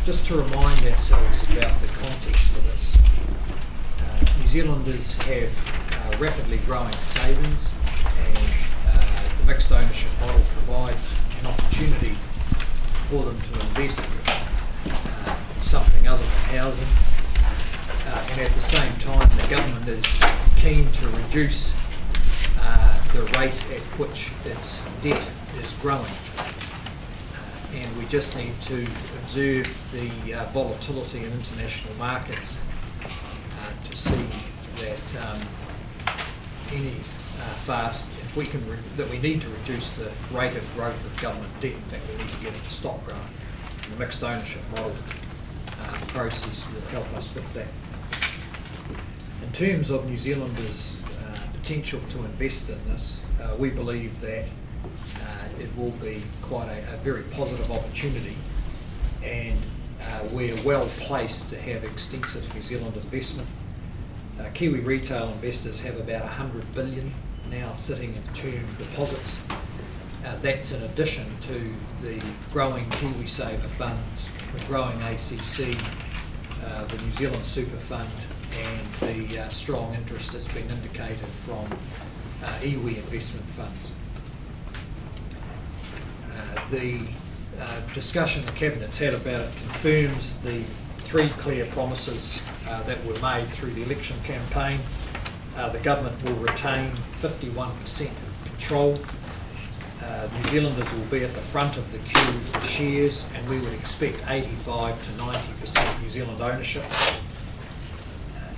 just to remind ourselves about the context for this, New Zealanders have rapidly growing savings, and the mixed ownership model provides an opportunity for them to invest in something other than housing. And at the same time, the government is keen to reduce the rate at which its debt is growing. And we just need to observe the volatility in international markets to see that that we need to reduce the rate of growth of government debt. In fact, we need to get it to stop growing. And the mixed ownership model process will help us with that. In terms of New Zealanders' potential to invest in this, we believe that it will be quite a very positive opportunity, and we're well placed to have extensive New Zealand investment. Kiwi retail investors have about 100 billion now sitting in term deposits. That's in addition to the growing KiwiSaver funds, the growing ACC, the New Zealand Super Fund, and the strong interest that's been indicated from iwi investment funds. The discussion the Cabinet's had about it confirms the three clear promises that were made through the election campaign. The government will retain 51% control. New Zealanders will be at the front of the queue for shares, and we would expect 85 to 90% New Zealand ownership.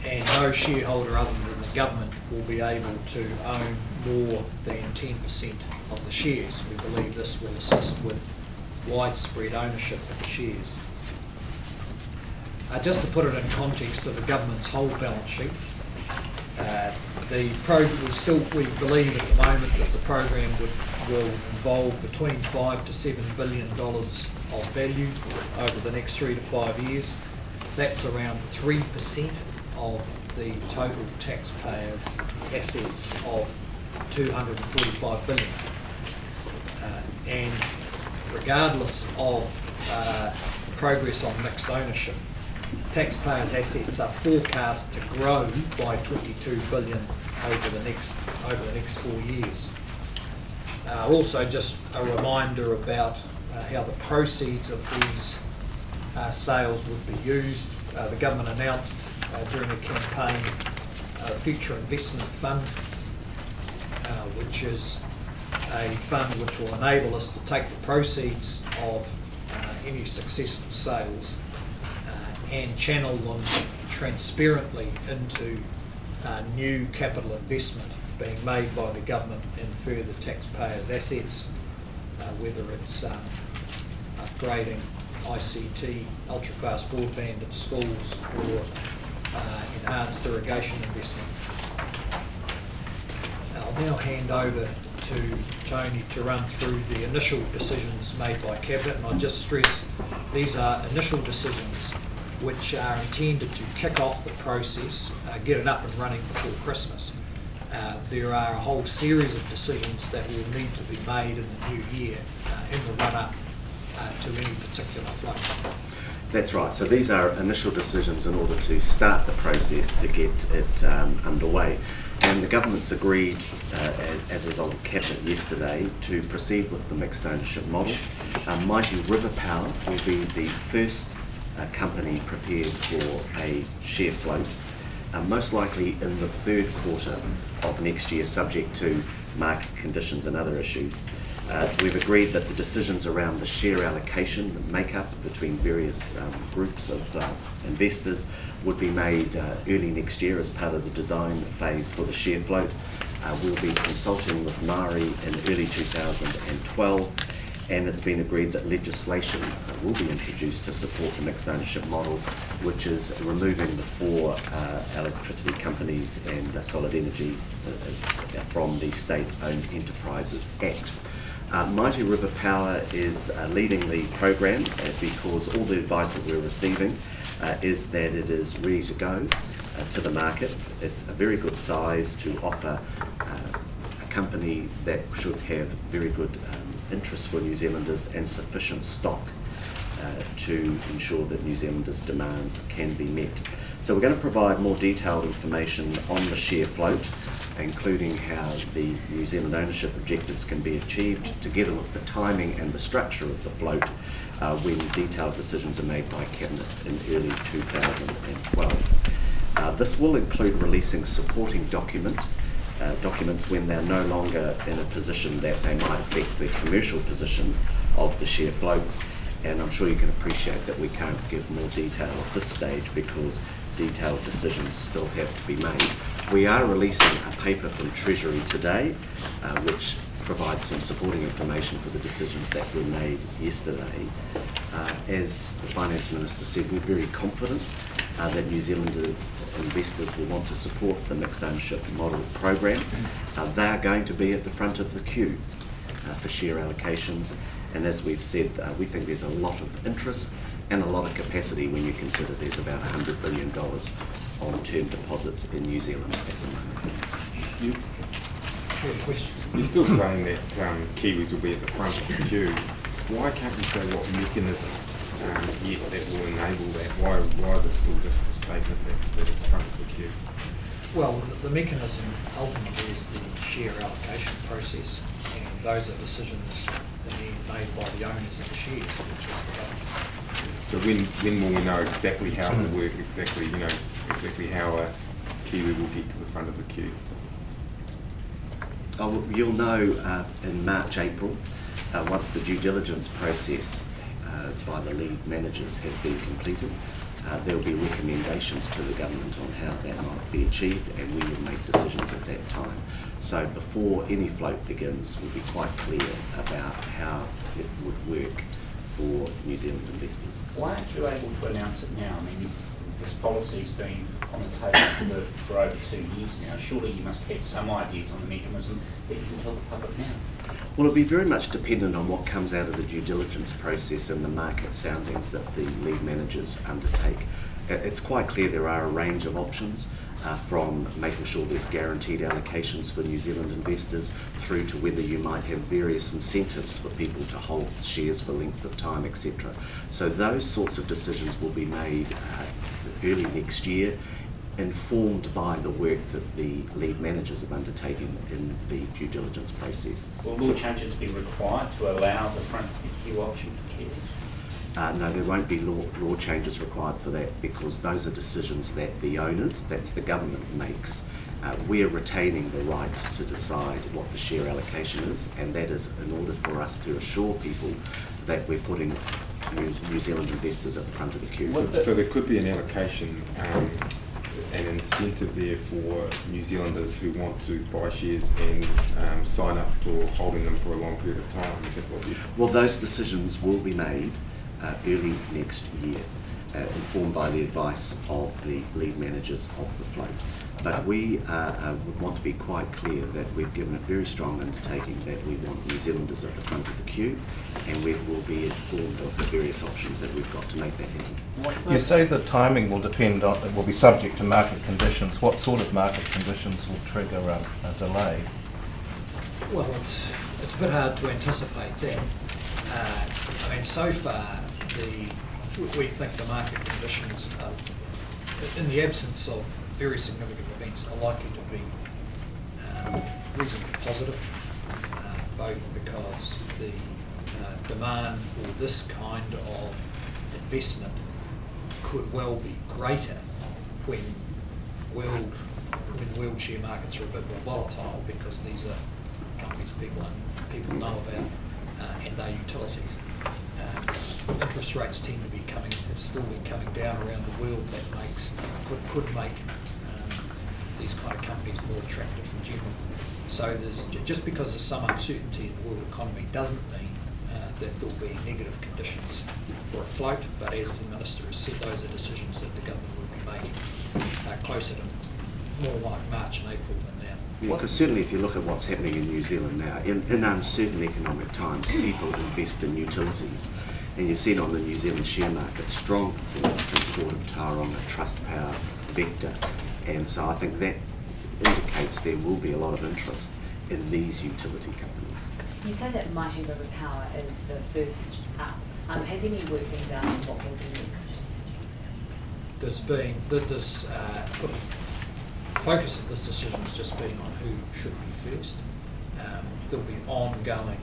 And no shareholder other than the government will be able to own more than 10% of the shares. We believe this will assist with widespread ownership of the shares. Just to put it in context of the government's whole balance sheet, we believe at the moment that the program will involve between $5 to $7 billion of value over the next 3 to 5 years. That's around 3% of the total taxpayers' assets of $245 billion. And regardless of progress on mixed ownership, taxpayers' assets are forecast to grow by $22 billion over the next 4 years. Also, just a reminder about how the proceeds of these sales would be used. The government announced during the campaign a future investment fund, which is a fund which will enable us to take the proceeds of any successful sales and channel them transparently into new capital investment being made by the government in further taxpayers' assets, whether it's upgrading ICT, ultra-fast broadband at schools, or enhanced irrigation investment. I'll now hand over to Tony to run through the initial decisions made by Cabinet, and I'll just stress these are initial decisions which are intended to kick off the process, get it up and running before Christmas. There are a whole series of decisions that will need to be made in the new year in the run-up to any particular float. That's right. So these are initial decisions in order to start the process to get it underway. And the government's agreed, as a result of Cabinet yesterday, to proceed with the mixed ownership model. Mighty River Power will be the first company prepared for a share float, most likely in the third quarter of next year, subject to market conditions and other issues. We've agreed that the decisions around the share allocation, the makeup between various groups of investors would be made early next year as part of the design phase for the share float. We'll be consulting with Māori in early 2012, and it's been agreed that legislation will be introduced to support the mixed ownership model, which is removing the 4 electricity companies and Solid Energy from the State-Owned Enterprises Act. Mighty River Power is leading the program because all the advice that we're receiving is that it is ready to go to the market. It's a very good size to offer a company that should have very good interest for New Zealanders and sufficient stock to ensure that New Zealanders' demands can be met. So we're going to provide more detailed information on the share float, including how the New Zealand ownership objectives can be achieved, together with the timing and the structure of the float when detailed decisions are made by Cabinet in early 2012. This will include releasing supporting documents when they're no longer in a position that they might affect the commercial position of the share floats, and I'm sure you can appreciate that we can't give more detail at this stage because detailed decisions still have to be made. We are releasing a paper from Treasury today which provides some supporting information for the decisions that were made yesterday. As the Finance Minister said, we're very confident that New Zealand investors will want to support the mixed ownership model program. They are going to be at the front of the queue for share allocations, and as we've said, we think there's a lot of interest and a lot of capacity when you consider there's about $100 billion on term deposits in New Zealand at the moment. Questions? You're still saying that Kiwis will be at the front of the queue. Why can't you say what mechanism yet that will enable that? Why is it still just the statement that it's front of the queue? Well, the mechanism ultimately is the share allocation process, and those are decisions that are made by the owners of the shares, which is the government. So when will we know exactly how it will work, exactly how a Kiwi will get to the front of the queue? You'll know in March, April, once the due diligence process by the lead managers has been completed. There will be recommendations to the government on how that might be achieved, and we will make decisions at that time. So before any float begins, we'll be quite clear about how it would work for New Zealand investors. Why aren't you able to announce it now? I mean, this policy's been on the table for over 2 years now. Surely you must have some ideas on the mechanism that you can tell the public now. Well, it'll be very much dependent on what comes out of the due diligence process and the market soundings that the lead managers undertake. It's quite clear there are a range of options, from making sure there's guaranteed allocations for New Zealand investors through to whether you might have various incentives for people to hold shares for length of time, etc. So those sorts of decisions will be made early next year, informed by the work that the lead managers have undertaken in the due diligence process. Will law changes be required to allow the front of the queue option for Kiwis? No, there won't be law changes required for that, because those are decisions that the owners, that's the government, makes. We're retaining the right to decide what the share allocation is, and that is in order for us to assure people that we're putting New Zealand investors at the front of the queue. So there could be an allocation, an incentive there for New Zealanders who want to buy shares and sign up for holding them for a long period of time. Is that what you... Well, those decisions will be made early next year, informed by the advice of the lead managers of the float. But we would want to be quite clear that we've given a very strong undertaking that we want New Zealanders at the front of the queue, and we will be informed of the various options that we've got to make that happen. You say the timing will depend on, it will be subject to market conditions. What sort of market conditions will trigger a delay? Well, it's a bit hard to anticipate that. I mean, so far, we think the market conditions are, in the absence of very significant events, are likely to be reasonably positive, both because the demand for this kind of investment could well be greater when wheelchair markets are a bit more volatile, because these are companies people know about and they're utilities. Interest rates tend to be still coming down around the world. That could make these kind of companies more attractive in general. So just because there's some uncertainty in the world economy doesn't mean that there will be negative conditions for a float, but as the Minister has said, those are decisions that the government will be making closer to more like March and April than now. Yeah, because certainly if you look at what's happening in New Zealand now, in uncertain economic times, people invest in utilities. And you've seen on the New Zealand share market strong performance in Port of Tarrant, Trustpower, Vector, and so I think that indicates there will be a lot of interest in these utility companies. You say that Mighty River Power is the first up. Has any work been done on what will be next? There's been, focus of this decision has just been on who should be first. There'll be ongoing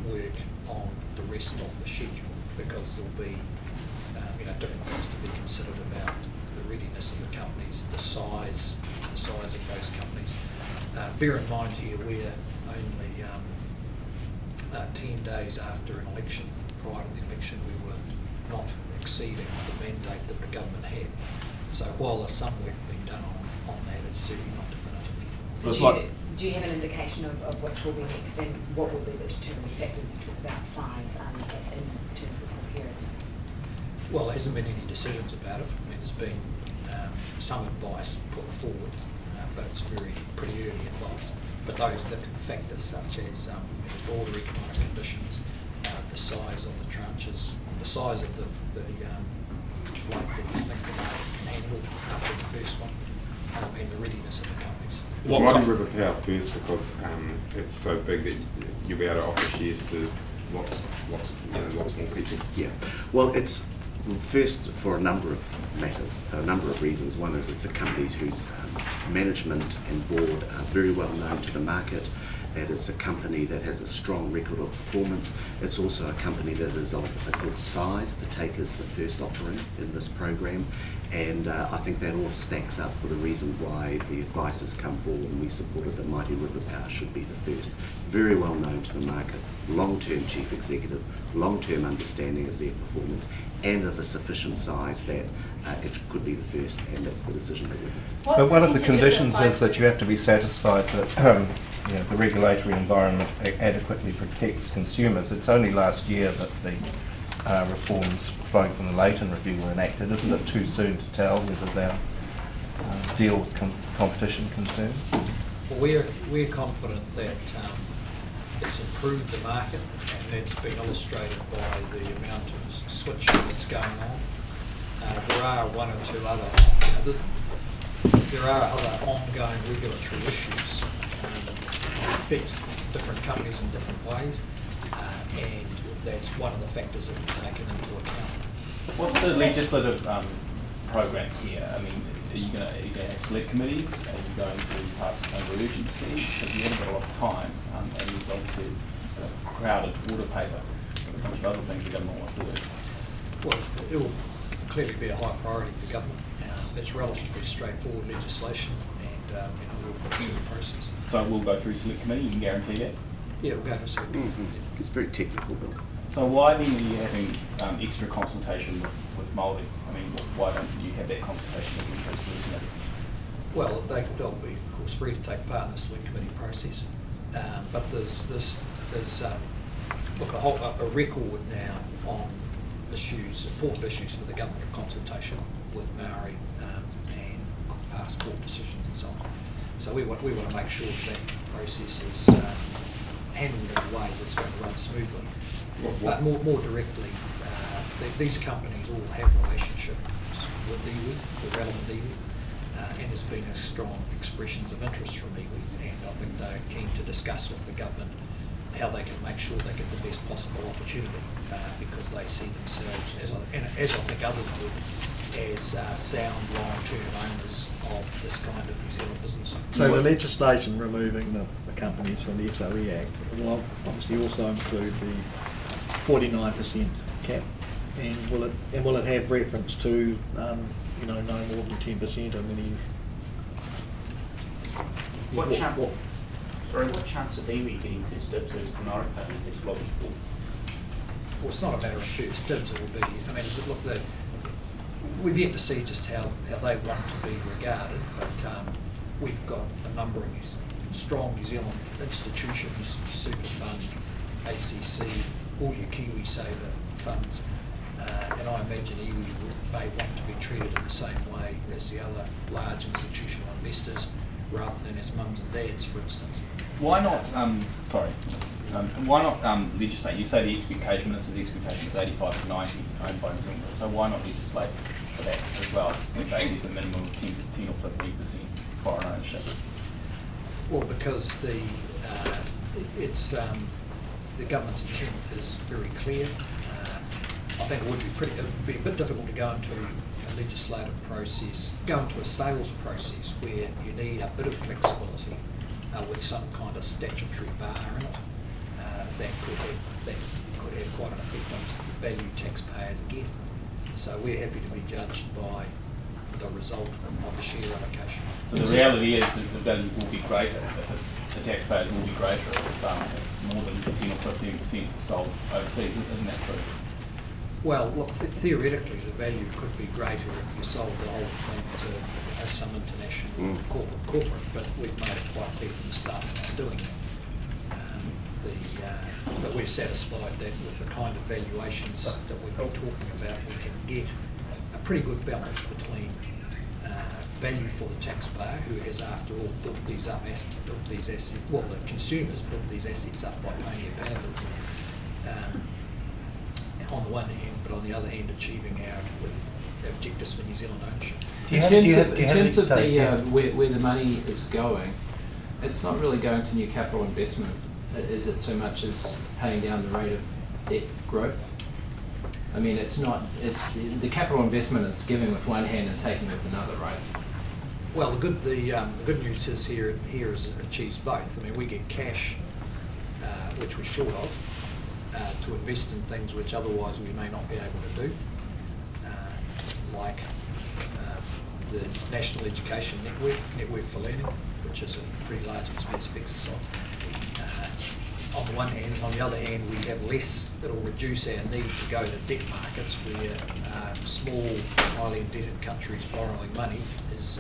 work on the rest of the schedule, because there'll be different things to be considered about the readiness of the companies, the size of those companies. Bear in mind here, we're only 10 days after an election. Prior to the election, we were not exceeding the mandate that the government had. So while there's some work being done on that, it's certainly not definitive yet. Do you have an indication of which will be next, and what will be the determining factors? You talk about size in terms of preparing. Well, there hasn't been any decisions about it. I mean, there's been some advice put forward, but it's pretty early advice. But those factors such as broader economic conditions, the size of the tranches, the size of the flight that you think the market can handle after the first one, and the readiness of the companies. Mighty River Power first, because it's so big that you'll be able to offer shares to lots more people. Yeah, well, it's first for a number of matters, a number of reasons. One is it's a company whose management and board are very well known to the market. That it's a company that has a strong record of performance. It's also a company that is of a good size to take as the first offering in this program. And I think that all stacks up for the reason why the advice has come forward, and we supported that Mighty River Power should be the first. Very well known to the market, long-term chief executive, long-term understanding of their performance, and of a sufficient size that it could be the first, and that's the decision that we made. But one of the conditions is that you have to be satisfied that the regulatory environment adequately protects consumers. It's only last year that the reforms flowing from the Leighton Review were enacted. Isn't it too soon to tell whether they'll deal with competition concerns? Well, we're confident that it's improved the market, and it's been illustrated by the amount of switching that's going on. There are one or two other, there are other ongoing regulatory issues that affect different companies in different ways, and that's one of the factors that we've taken into account. What's the legislative program here? I mean, are you going to have select committees? Are you going to pass this under urgency? Because you haven't got a lot of time, and there's obviously a crowded water paper with a bunch of other things the government wants to do. Well, it will clearly be a high priority for government. It's relatively straightforward legislation, and we'll put it through the process. So we'll go through select committee, you can guarantee that? Yeah, we'll go to select committee. Yeah. It's very technical, Bill. So why then are you having extra consultation with Māori? I mean, why don't you have that consultation with the Select Committee? Well, they'll be, of course, free to take part in the select committee process. But there's a record now on issues, important issues for the government of consultation with Maori and past court decisions and so on. So we want to make sure that process is handled in a way that's going to run smoothly. But more directly, these companies all have relationships with iwi, the relevant iwi, and there's been a strong expressions of interest from iwi, and I think they're keen to discuss with the government how they can make sure they get the best possible opportunity, because they see themselves, as I think others would, as sound long-term owners of this kind of New Zealand business. So the legislation removing the companies from the SOE Act will obviously also include the 49% cap, and will it have reference to no more than 10% of any? What chance of iwi getting first dibs as the Maori Party has lobbied for? Well, it's not a matter of first dibs. It will be. I mean, look, we've yet to see just how they want to be regarded, but we've got a number of strong New Zealand institutions, Super Fund, ACC, all your KiwiSaver funds, and I imagine iwi may want to be treated in the same way as the other large institutional investors, rather than as mums and dads, for instance. Why not, why not legislate? You say the expectation, this is the expectation, is 85 to 90 owned by New Zealanders, so why not legislate for that as well, and say there's a minimum of 10 or 15% foreign ownership? Well, because the government's intent is very clear. I think it would be a bit difficult to go into a legislative process, go into a sales process where you need a bit of flexibility with some kind of statutory bar in it. That could have quite an effect on the value taxpayers get. So we're happy to be judged by the result of the share allocation. So the reality is that the value will be greater, if the taxpayers will be greater if more than 10 or 15% sold overseas, isn't that true? Well, look, theoretically, the value could be greater if you sold the whole thing to some international corporate, but we've made it quite clear from the start we're not doing that. But we're satisfied that with the kind of valuations that we've been talking about, we can get a pretty good balance between value for the taxpayer, who has, after all, built these assets, well, the consumers built these assets up by paying their power bills, on the one hand, but on the other hand, achieving our objectives for New Zealand ownership. In terms of where the money is going, it's not really going to new capital investment, is it, so much as paying down the rate of debt growth? I mean, it's the capital investment is giving with one hand and taking with another, right? Well, the good news is here is it achieves both. I mean, we get cash, which we're short of, to invest in things which otherwise we may not be able to do, like the National Education Network for Learning, which is a pretty large, expensive exercise. On the one hand, on the other hand, we have less. It'll reduce our need to go to debt markets where small, highly indebted countries borrowing money is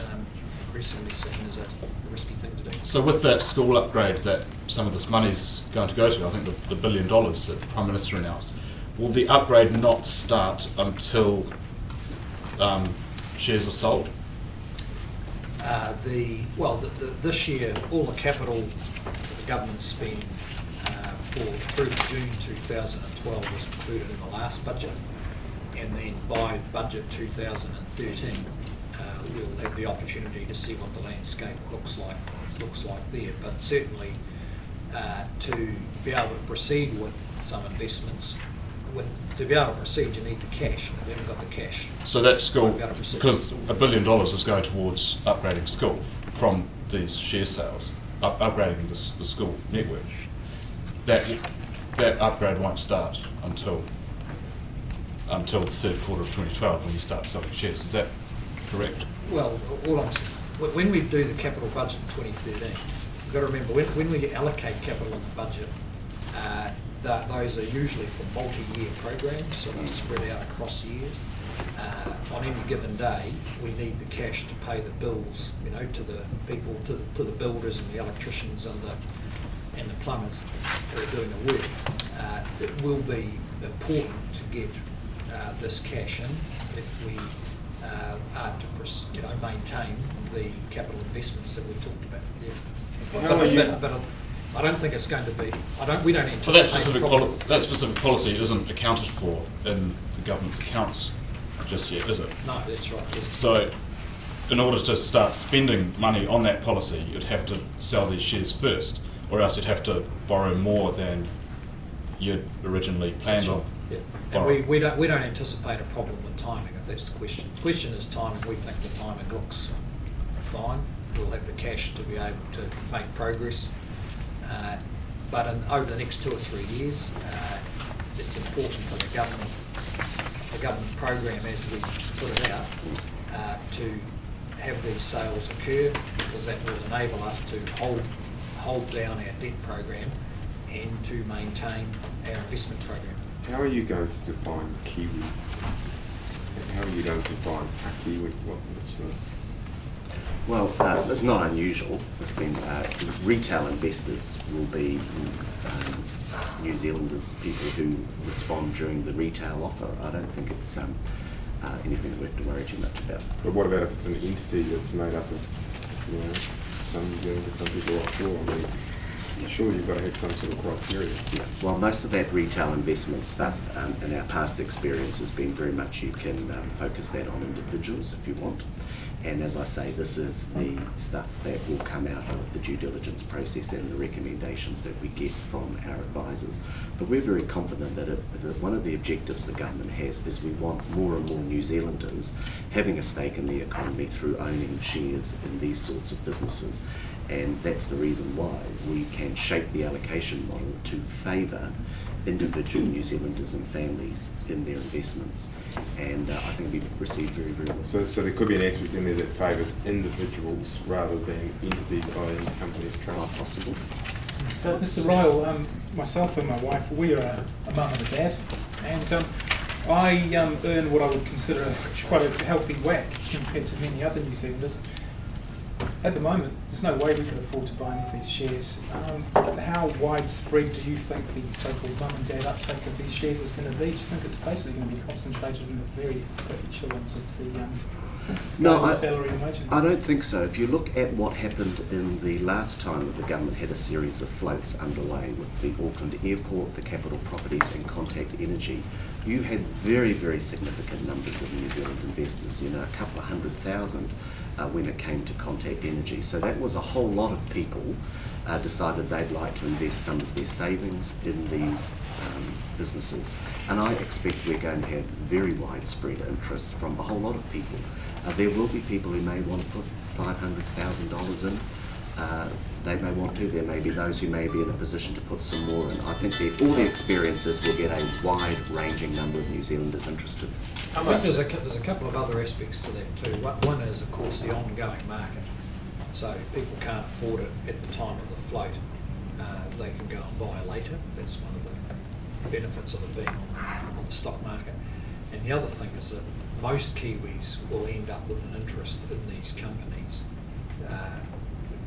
increasingly seen as a risky thing to do. So with that school upgrade that some of this money's going to go to, I think the $1 billion that the Prime Minister announced, will the upgrade not start until shares are sold? This year, all the capital that the government spent through June 2012 was included in the last budget, and then by budget 2013 we'll have the opportunity to see what the landscape looks like there. But certainly to be able to proceed with some investments, to be able to proceed you need the cash, and we haven't got the cash. So that school, because $1 billion is going towards upgrading school from these share sales, upgrading the school network. That upgrade won't start until the third quarter of 2012 when you start selling shares. Is that correct? Well, when we do the capital budget in 2013, you've got to remember when we allocate capital in the budget, those are usually for multi-year programs, so they're spread out across years. On any given day, we need the cash to pay the bills, to the people, to the builders and the electricians and the plumbers who are doing the work. It will be important to get this cash in if we are to maintain the capital investments that we've talked about. Yeah. But I don't think it's going to be. We don't anticipate. But that specific policy isn't accounted for in the government's accounts just yet, is it? No, that's right. So, in order to start spending money on that policy, you'd have to sell these shares first, or else you'd have to borrow more than you'd originally planned on. Yeah. And we don't anticipate a problem with timing, if that's the question. The question is timing. We think the timing looks fine. We'll have the cash to be able to make progress. But over the next 2 or 3 years, it's important for the government program, as we put it out, to have these sales occur, because that will enable us to hold down our debt program and to maintain our investment program. How are you going to define Kiwi? How are you going to define a Kiwi? What's the... Well, it's not unusual. It's been retail investors will be New Zealanders, people who respond during the retail offer. I don't think it's anything that we have to worry too much about. But what about if it's an entity that's made up of, some New Zealanders, some people offshore? I mean, Sure, you've got to have some sort of criteria. Yeah, well, most of that retail investment stuff in our past experience has been very much you can focus that on individuals if you want. And as I say, this is the stuff that will come out of the due diligence process and the recommendations that we get from our advisors. But we're very confident that one of the objectives the government has is we want more and more New Zealanders having a stake in the economy through owning shares in these sorts of businesses. And that's the reason why we can shape the allocation model to favour individual New Zealanders and families in their investments. And I think we've received very, very well. So there could be an aspect in there that favours individuals rather than entities buying companies' trust. Quite possible. Mr. Ryall, myself and my wife, we are a mum and a dad, and I earn what I would consider quite a healthy whack compared to many other New Zealanders. At the moment, there's no way we could afford to buy any of these shares. How widespread do you think the so-called mum and dad uptake of these shares is going to be? Do you think it's basically going to be concentrated in the very echelons of the scale of salary and wage? I don't think so. If you look at what happened in the last time that the government had a series of floats underway with the Auckland Airport, the Capital Properties and Contact Energy, you had very, very significant numbers of New Zealand investors, a couple of 100,000 when it came to Contact Energy. So that was a whole lot of people decided they'd like to invest some of their savings in these businesses. And I expect we're going to have very widespread interest from a whole lot of people. There will be people who may want to put $500,000 in. They may want to. There may be those who may be in a position to put some more in. I think all the experiences will get a wide-ranging number of New Zealanders interested. I think there's a couple of other aspects to that too. One is, of course, the ongoing market. So if people can't afford it at the time of the float, they can go and buy later. That's one of the benefits of it being on the stock market. And the other thing is that most Kiwis will end up with an interest in these companies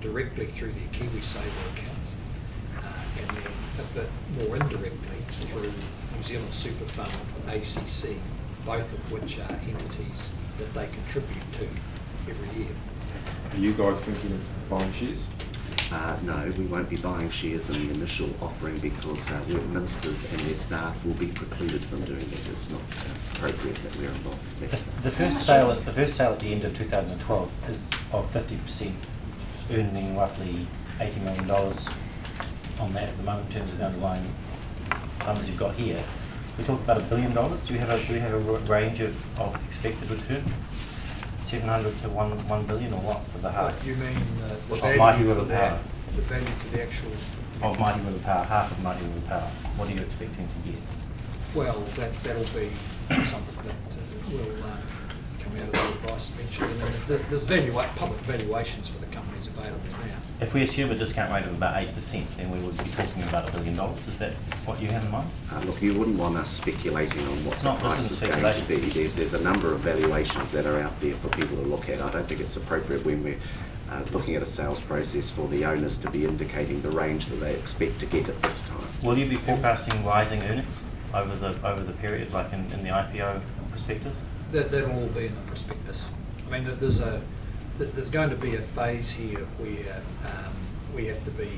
directly through their KiwiSaver accounts, and then a bit more indirectly through New Zealand Super Fund, ACC, both of which are entities that they contribute to every year. Are you guys thinking of buying shares? No, we won't be buying shares in the initial offering because work ministers and their staff will be precluded from doing that. It's not appropriate that we're involved. The first sale at the end of 2012 is of 50%, earning roughly $80 million on that at the moment in terms of the underlying numbers you've got here. We talked about $1 billion. Do you have a range of expected return? 700 to 1 billion, or what for the half? You mean the of Mighty value River for Power? The value for the actual... Of Mighty River Power, half of Mighty River Power. What are you expecting to get? Well, that'll be something that will come out of the advice eventually. And then there's public valuations for the companies available now. If we assume a discount rate of about 8%, then we would be talking about $1 billion. Is that what you have in mind? Look, you wouldn't want us speculating on what It's the not price is going to be. There's a number of valuations that are out there for people to look at. I don't think it's appropriate when we're looking at a sales process for the owners to be indicating the range that they expect to get at this time. Will you be forecasting rising earnings over the period, like in the IPO prospectus? That'll all be in the prospectus. I mean, there's going to be a phase here where we have to be,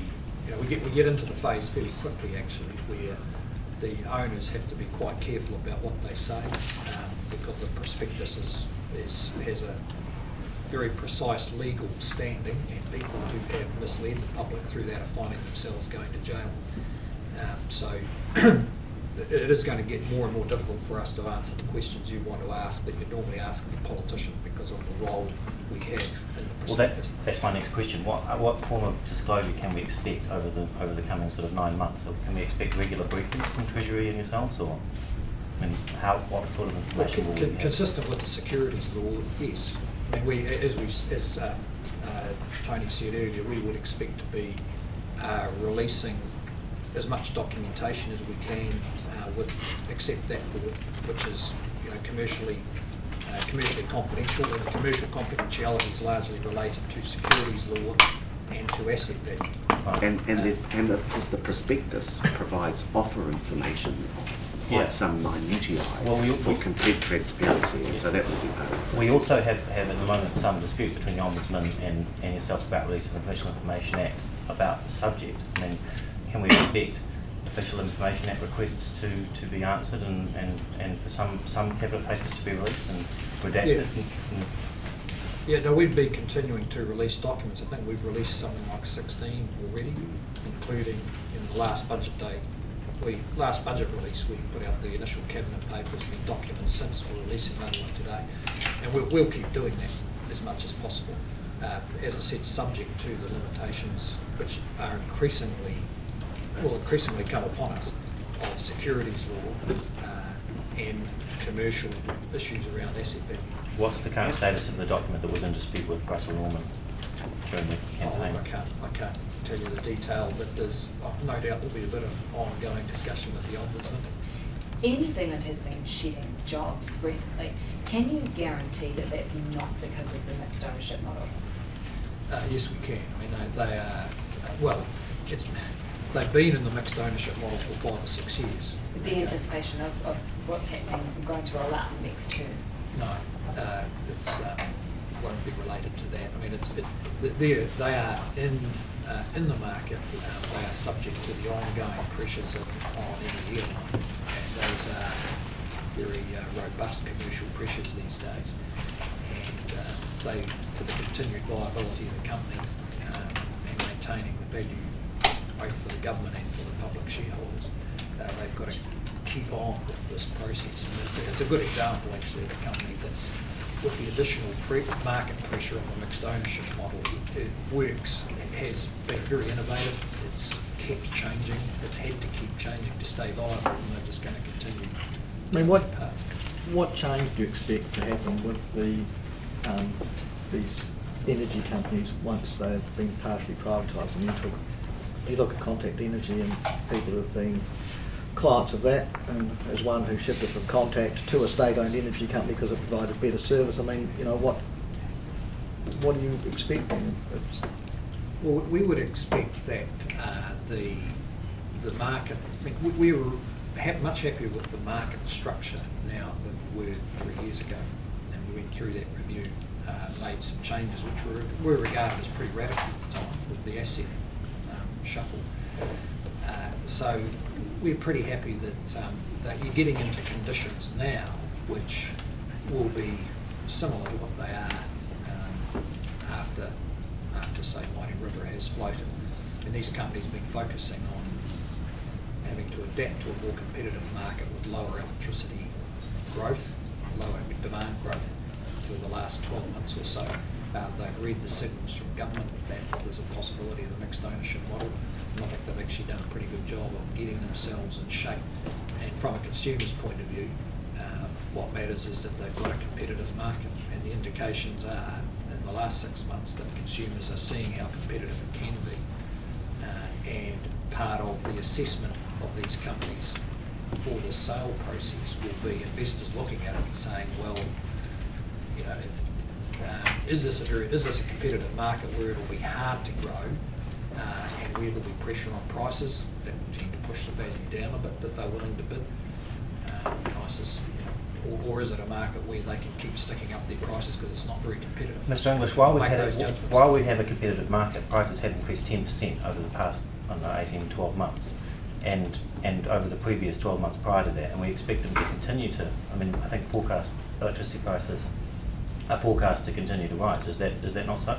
we get into the phase fairly quickly actually, where the owners have to be quite careful about what they say because the prospectus has a very precise legal standing, and people who have misled the public through that are finding themselves going to jail. So it is going to get more and more difficult for us to answer the questions you want to ask that you normally ask of a politician because of the role we have in the prospectus. Well, that's my next question. What form of disclosure can we expect over the coming sort of 9 months? Or can we expect regular briefings from Treasury and yourselves, or what sort of information will we have? Consistent with the securities law, yes. I mean, as Tony said earlier, we would expect to be releasing as much documentation as we can, except that which is commercially confidential, and the commercial confidentiality is largely related to securities law and to asset value. And of course the prospectus provides offer information of quite some minutiae for complete transparency, and so that will be part of it. We also have at the moment some dispute between the Ombudsman and yourself about release of Official Information Act about the subject. I mean, can we expect Official Information Act requests to be answered and for some cabinet papers to be released and redacted? Yeah, no, we'd be continuing to release documents. I think we've released something like 16 already, including in the last budget day. Last budget release, we put out the initial cabinet papers, the documents since we're releasing another one today. And we'll keep doing that as much as possible. As I said, subject to the limitations which are will increasingly come upon us of securities law and commercial issues around asset value. What's the current status of the document that was in dispute with Russell Norman during the campaign? I can't tell you the detail, but there's no doubt there'll be a bit of ongoing discussion with the Ombudsman. Air New Zealand has been shedding jobs recently. Can you guarantee that that's not because of the mixed ownership model? Yes, we can. I mean, they are, they've been in the mixed ownership model for 5 or 6 years. The anticipation of what's happening and going to roll out next term? No, it's won't be related to that. I mean, they are in the market. They are subject to the ongoing pressures on any airline, and those are very robust commercial pressures these days. And for the continued viability of the company and maintaining the value both for the government and for the public shareholders, they've got to keep on with this process. And it's a good example, actually, of a company that, with the additional market pressure on the mixed ownership model, it works. It has been very innovative. It's kept changing. It's had to keep changing to stay viable, and they're just going to continue. I mean, what change do you expect to happen with these energy companies once they've been partially privatised? I mean, you look at Contact Energy and people who have been clients of that, and as one who shifted from Contact to a state-owned energy company because it provided better service. I mean, you know, what do you expect then? Well, we would expect that the market. I mean, we were much happier with the market structure now than we were 3 years ago, and we went through that review, made some changes which were regarded as pretty radical at the time with the asset shuffle. So we're pretty happy that you're getting into conditions now which will be similar to what they are after say Mighty River has floated. And these companies have been focusing on having to adapt to a more competitive market with lower electricity growth, lower demand growth for the last 12 months or so. They've read the signals from government that there's a possibility of a mixed ownership model, and I think they've actually done a pretty good job of getting themselves in shape. And from a consumer's point of view, what matters is that they've got a competitive market, and the indications are in the last 6 months that consumers are seeing how competitive it can be. And part of the assessment of these companies for the sale process will be investors looking at it and saying, well, you know, is this a competitive market where it'll be hard to grow, and where there'll be pressure on prices that will tend to push the value down a bit that they're willing to bid? Or is it a market where they can keep sticking up their prices because it's not very competitive? Mr. English, while we have a competitive market, prices have increased 10% over the past 18, 12 months, and over the previous 12 months prior to that, and we expect them to continue to. I mean, I think forecast electricity prices are forecast to continue to rise. Is that not so?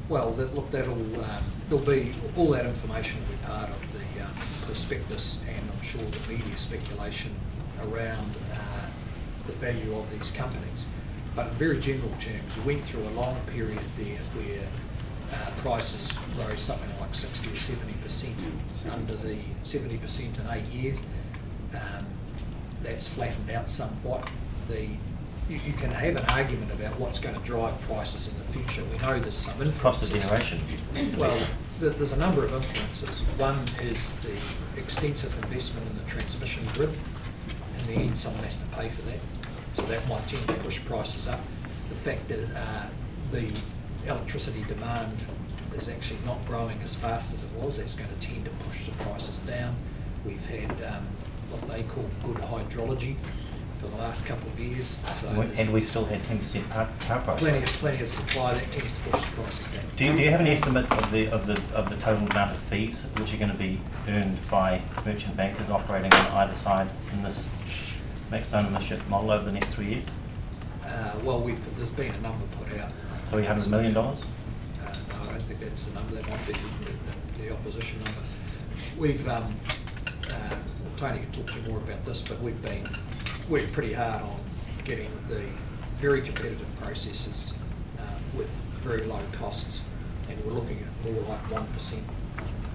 Well, there'll be all that information will be part of the prospectus, and I'm sure the media speculation around the value of these companies. But in very general terms, we went through a long period there where prices rose something like 60 or 70%, under the 70% in 8 years. That's flattened out somewhat. You can have an argument about what's going to drive prices in the future. We know there's some influences. Cost of generation. Well, there's a number of influences. One is the extensive investment in the transmission grid. In the end, someone has to pay for that. So that might tend to push prices up. The fact that the electricity demand is actually not growing as fast as it was, that's going to tend to push the prices down. We've had what they call good hydrology for the last couple of years. So And there's we still had 10% car price. plenty of supply that tends to push the prices down. Do you have an estimate of the total amount of fees which are going to be earned by merchant bankers operating on either side in this mixed ownership model over the next 3 years? Well, there's been a number put out. $300 million? No, I don't think that's the number. That might be the opposition number. We've, Tony can talk to you more about this, but we've been working pretty hard on getting the very competitive processes with very low costs, and we're looking at more like 1%.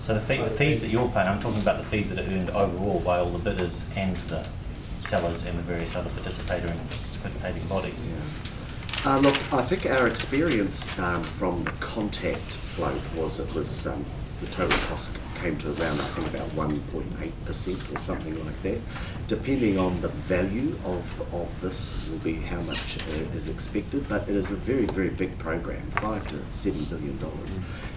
So the fees that you're paying, I'm talking about the fees that are earned overall by all the bidders and the sellers and the various other participating bodies. Yeah. Look, I think our experience from the contact float was the total cost came to around, I think, about 1.8% or something like that. Depending on the value of this will be how much is expected, but it is a very, very big program. $5 to $7 billion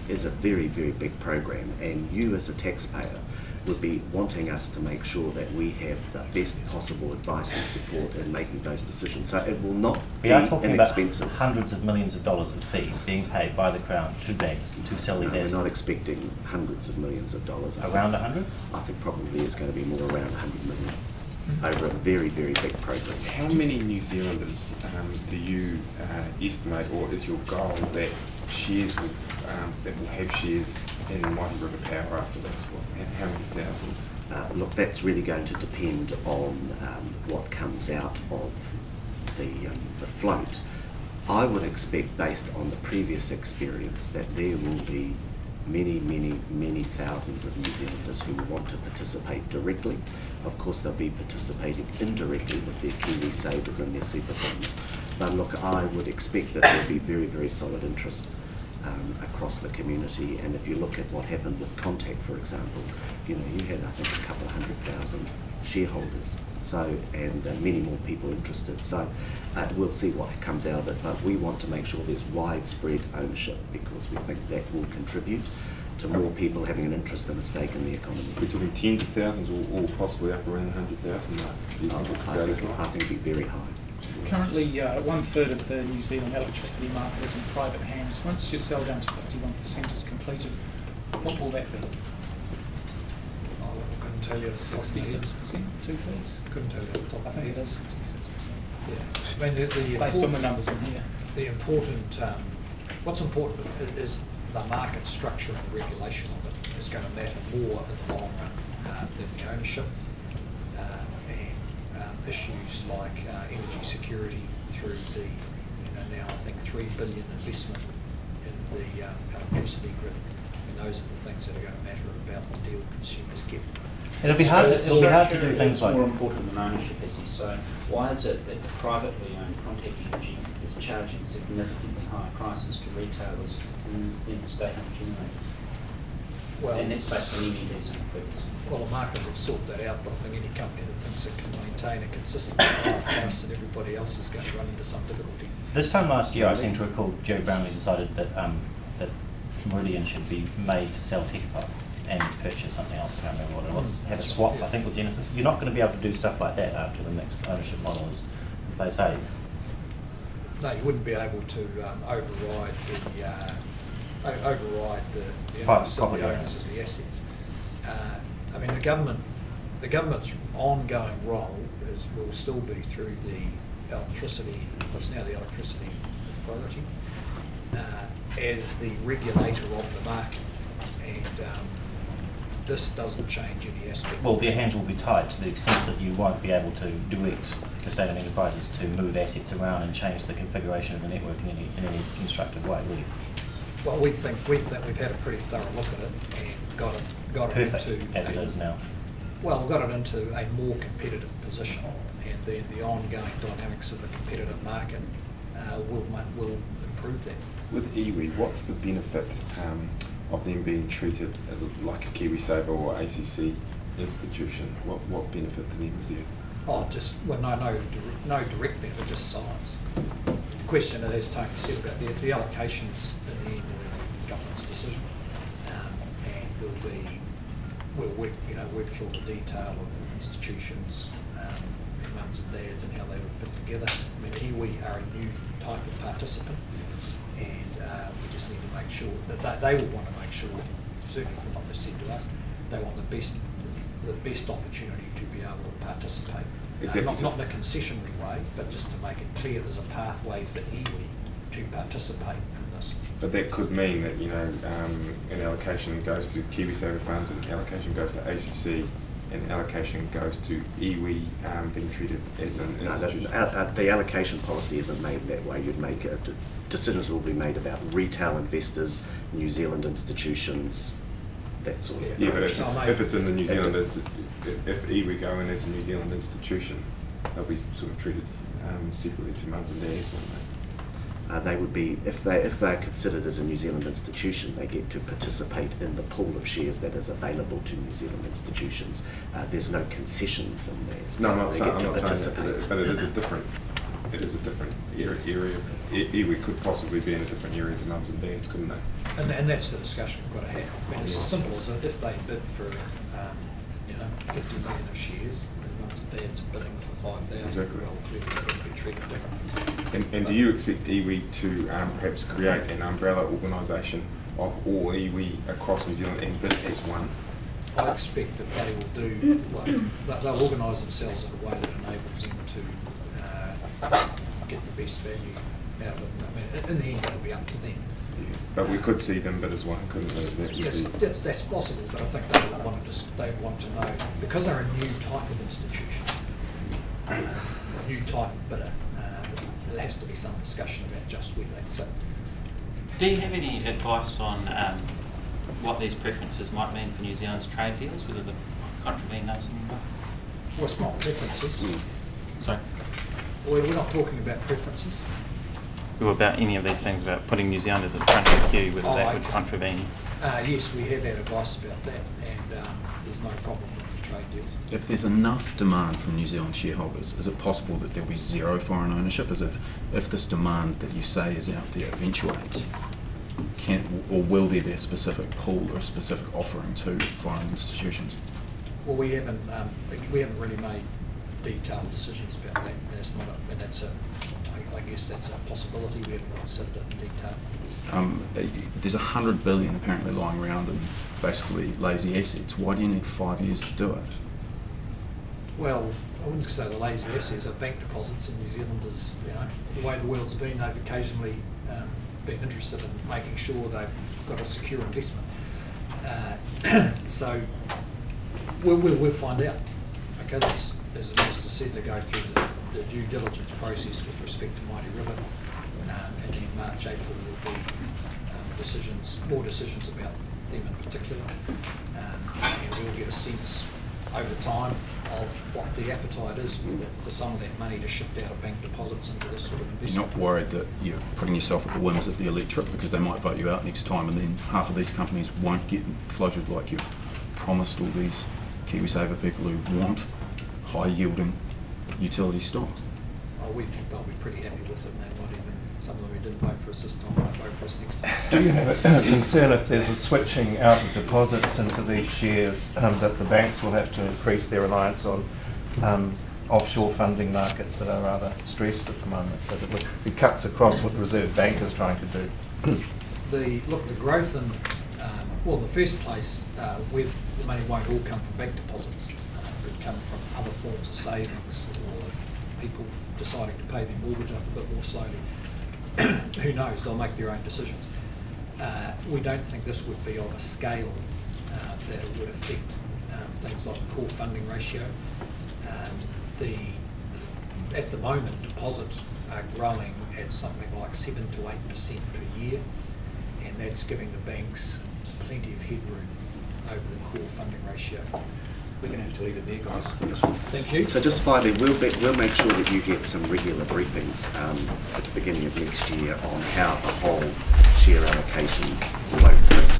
is a very, very big program, and you as a taxpayer would be wanting us to make sure that we have the best possible advice and support in making those decisions. So it will not be We are talking about inexpensive. hundreds of millions of dollars of fees being paid by the Crown to banks to sell these No, we're assets. not expecting hundreds of millions of dollars. Around 100? I think probably is going to be more around 100 million over a very, very big program. How many New Zealanders do you estimate, or is your goal that shares will, that will have shares in Mighty River Power after this? How many thousands? Look, that's really going to depend on what comes out of the float. I would expect, based on the previous experience, that there will be many, many, many thousands of New Zealanders who will want to participate directly. Of course, they'll be participating indirectly with their Kiwi savers and their super funds. But look, I would expect that there'll be very, very solid interest across the community. And if you look at what happened with Contact, for example, you had, I think, a couple of 100,000 shareholders. So, and many more people interested. So we'll see what comes out of it, but we want to make sure there's widespread ownership, because we think that will contribute to more people having an interest and a stake in the economy. We're talking tens of thousands, or possibly up around 100,000 mark. I think it'd be very high. Currently, 1/3 of the New Zealand electricity market is in private hands. Once your sell down to 51% is completed, what will that be? I couldn't tell you. 66%, 2/3? Couldn't tell you off the top I of think my it head. is 66%. Yeah. I mean, Based on the numbers in here. The important, what's important is the market structure and the regulation of it is going to matter more in the long run than the ownership. And issues like energy security through the, now I think $3 billion investment in the electricity grid. And those are the things that are going to matter about the deal consumers get. It'll be hard to do things like... It's more important than ownership, as you say. Why is it that the privately owned Contact Energy is charging significantly higher prices to retailers than the state-owned generators? Well, and that's based on MEDs and figures. Well, the market will sort that out, but I think any company that thinks it can maintain a consistent higher price than everybody else is going to run into some difficulty. This time last year, I seem to recall Joe Brownlee decided that that Meridian should be made to sell Tekapā and purchase something else. I can't remember what it was. Have a swap, I think, with Genesis. You're not going to be able to do stuff like that after the next ownership model is in place, are you? No, you wouldn't be able to override the Property owners owners. of the assets. I mean, the government's ongoing role will still be through the electricity, what's now the Electricity Authority, as the regulator of the market, and this doesn't change any aspect. Well, their hands will be tied to the extent that you won't be able to direct the state-owned enterprises to move assets around and change the configuration of the network in any constructive way, will you? Well, we think we've had a pretty thorough look at it and got it Perfect, into as it is now. Well, we've got it into a more competitive position, and then the ongoing dynamics of the competitive market will improve that. With iwi, what's the benefit of them being treated like a KiwiSaver or ACC institution? What benefit to them is there? Oh, just no direct benefit, just size. The question that, as Tony said, about the allocations in the end will be the government's decision, and we'll work through all the detail of institutions and runs and dads and how they would fit together. I mean, iwi are a new type of participant, and we just need to make sure that they will want to make sure, certainly from what they've said to us, they want the best opportunity to be able to participate. Exactly. Not in a concessionary way, but just to make it clear there's a pathway for iwi to participate in this. But that could mean that, you know, an allocation goes to KiwiSaver funds, an allocation goes to ACC, and allocation goes to iwi being treated as an institution. The allocation policy isn't made that way. You'd make decisions will be made about retail investors, New Zealand institutions, that sort of. Yeah, but So if it's in the New Zealand if iwi go in as a New Zealand institution, they'll be sort of treated separately to mums and dads, won't they? They would be, if they're considered as a New Zealand institution, they get to participate in the pool of shares that is available to New Zealand institutions. There's no concessions in there. No, I'm not They saying get to that, participate. but it is a different area. Iwi could possibly be in a different area to mums and dads, couldn't they? And that's the discussion we've got to have. I mean, it's as simple as that if they bid for, 50 million of shares, and mums and dads are bidding for 5,000, Exactly. well, clearly they're going to be treated differently. And do you expect iwi to perhaps create an umbrella organisation of all iwi across New Zealand and bid as one? I expect that they will do, well, they'll organise themselves in a way that enables them to get the best value out of it. I mean, in the end, it'll be up to them. But we could see them bid as one, couldn't we? That would Yes, be- that's possible, but I think they want to know, because they're a new type of institution, a new type of bidder, there has to be some discussion about just where they fit. Do you have any advice on what these preferences might mean for New Zealand's trade deals, whether they contravene those in any way? Well, it's not preferences. Sorry? We're not talking about preferences. Or about any of these things about putting New Zealanders at the front of the queue, whether that would Okay. contravene? Yes, we have had advice about that, and there's no problem with the trade deals. If there's enough demand from New Zealand shareholders, is it possible that there'll be zero foreign ownership? As if this demand that you say is out there eventuates, or will there be a specific pool or a specific offering to foreign institutions? Well, we haven't really made detailed decisions about that. I guess that's a possibility. We haven't considered it in detail. There's 100 billion apparently lying around in basically lazy assets. Why do you need 5 years to do it? Well, I wouldn't say the lazy assets are bank deposits in New Zealand. Is the way the world's been. They've occasionally been interested in making sure they've got a secure investment. So we'll find out. Okay, that's, as the Minister said, they go through the due diligence process with respect to Mighty River, and then March, April will be more decisions about them in particular, and we'll get a sense over time of what the appetite is for some of that money to shift out of bank deposits into this sort of investment. You're not worried that you're putting yourself at the whims of the electorate because they might vote you out next time, and then half of these companies won't get floated like you've promised all these KiwiSaver people who want high-yielding utility stocks? Oh, we think they'll be pretty happy with it, and they might even, some of them who didn't vote for us this time might vote for us next time. Do you have a concern if there's a switching out of deposits into these shares, that the banks will have to increase their reliance on offshore funding markets that are rather stressed at the moment? That it cuts across what the Reserve Bank is trying to do. The growth in, in the first place, the money won't all come from bank deposits. It would come from other forms of savings, or people deciding to pay their mortgage off a bit more slowly. Who knows? They'll make their own decisions. We don't think this would be of a scale that it would affect things like the core funding ratio. At the moment, deposits are growing at something like 7 to 8% per year, and that's giving the banks plenty of headroom over the core funding ratio. We're going to have to leave it there, guys. Thank you. So just finally, we'll make sure that you get some regular briefings at the beginning of next year on how the whole